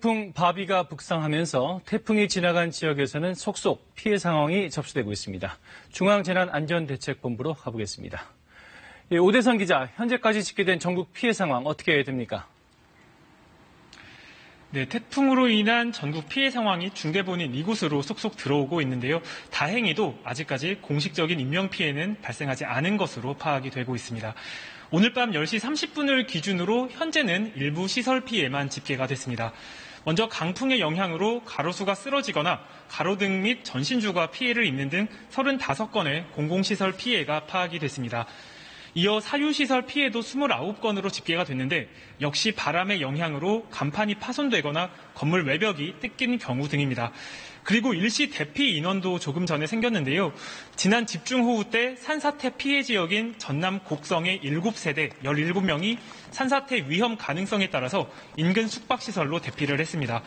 태풍 바비가 북상하면서 태풍이 지나간 지역에서는 속속 피해 상황이 접수되고 있습니다. 중앙재난안전대책본부로 가보겠습니다. 오대선 기자, 현재까지 집계된 전국 피해 상황 어떻게 됩니까? 네, 태풍으로 인한 전국 피해 상황이 중대본인 이곳으로 속속 들어오고 있는데요. 다행히도 아직까지 공식적인 인명피해는 발생하지 않은 것으로 파악이 되고 있습니다. 오늘 밤 10시 30분을 기준으로 현재는 일부 시설 피해만 집계가 됐습니다. 먼저 강풍의 영향으로 가로수가 쓰러지거나 가로등 및 전신주가 피해를 입는 등 35건의 공공시설 피해가 파악이 됐습니다. 이어 사유시설 피해도 29건으로 집계가 됐는데 역시 바람의 영향으로 간판이 파손되거나 건물 외벽이 뜯긴 경우 등입니다. 그리고 일시 대피 인원도 조금 전에 생겼는데요. 지난 집중호우 때 산사태 피해 지역인 전남 곡성의 7세대 17명이 산사태 위험 가능성에 따라서 인근 숙박시설로 대피를 했습니다.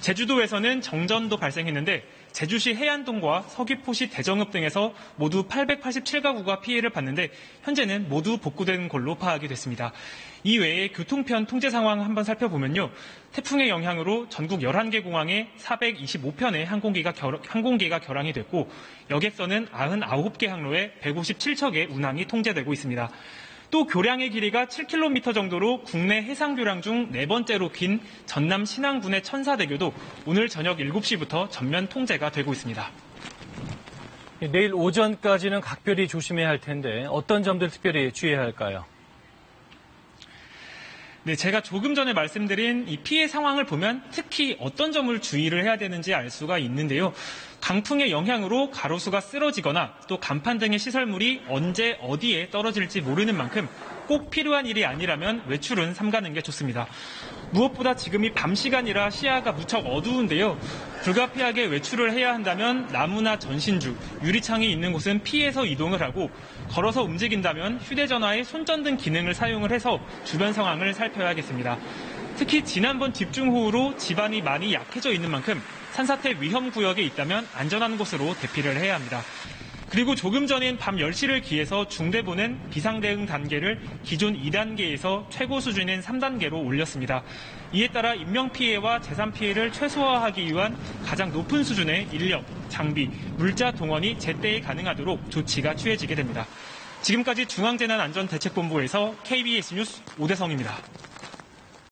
제주도에서는 정전도 발생했는데 제주시 해안동과 서귀포시 대정읍 등에서 모두 887가구가 피해를 봤는데 현재는 모두 복구된 걸로 파악이 됐습니다. 이 외에 교통편 통제 상황 한번 살펴보면요. 태풍의 영향으로 전국 11개 공항에 425편의 항공기가 결항이 됐고 여객선은 99개 항로에 157척의 운항이 통제되고 있습니다. 또 교량의 길이가 7km 정도로 국내 해상교량 중 4번째로 긴 전남 신안군의 천사대교도 오늘 저녁 7시부터 전면 통제가 되고 있습니다. 내일 오전까지는 각별히 조심해야 할 텐데 어떤 점들 특별히 주의해야 할까요? 네, 제가 조금 전에 말씀드린 이 피해 상황을 보면 특히 어떤 점을 주의를 해야 되는지 알 수가 있는데요. 강풍의 영향으로 가로수가 쓰러지거나 또 간판 등의 시설물이 언제 어디에 떨어질지 모르는 만큼 꼭 필요한 일이 아니라면 외출은 삼가는 게 좋습니다. 무엇보다 지금이 밤 시간이라 시야가 무척 어두운데요. 불가피하게 외출을 해야 한다면 나무나 전신주, 유리창이 있는 곳은 피해서 이동을 하고 걸어서 움직인다면 휴대전화의 손전등 기능을 사용을 해서 주변 상황을 살펴야겠습니다. 특히 지난번 집중호우로 집안이 많이 약해져 있는 만큼 산사태 위험 구역에 있다면 안전한 곳으로 대피를 해야 합니다. 그리고 조금 전인 밤 10시를 기해서 중대본은 비상대응 단계를 기존 2단계에서 최고 수준인 3단계로 올렸습니다. 이에 따라 인명피해와 재산피해를 최소화하기 위한 가장 높은 수준의 인력, 장비, 물자 동원이 제때에 가능하도록 조치가 취해지게 됩니다. 지금까지 중앙재난안전대책본부에서 KBS 뉴스 오대성입니다.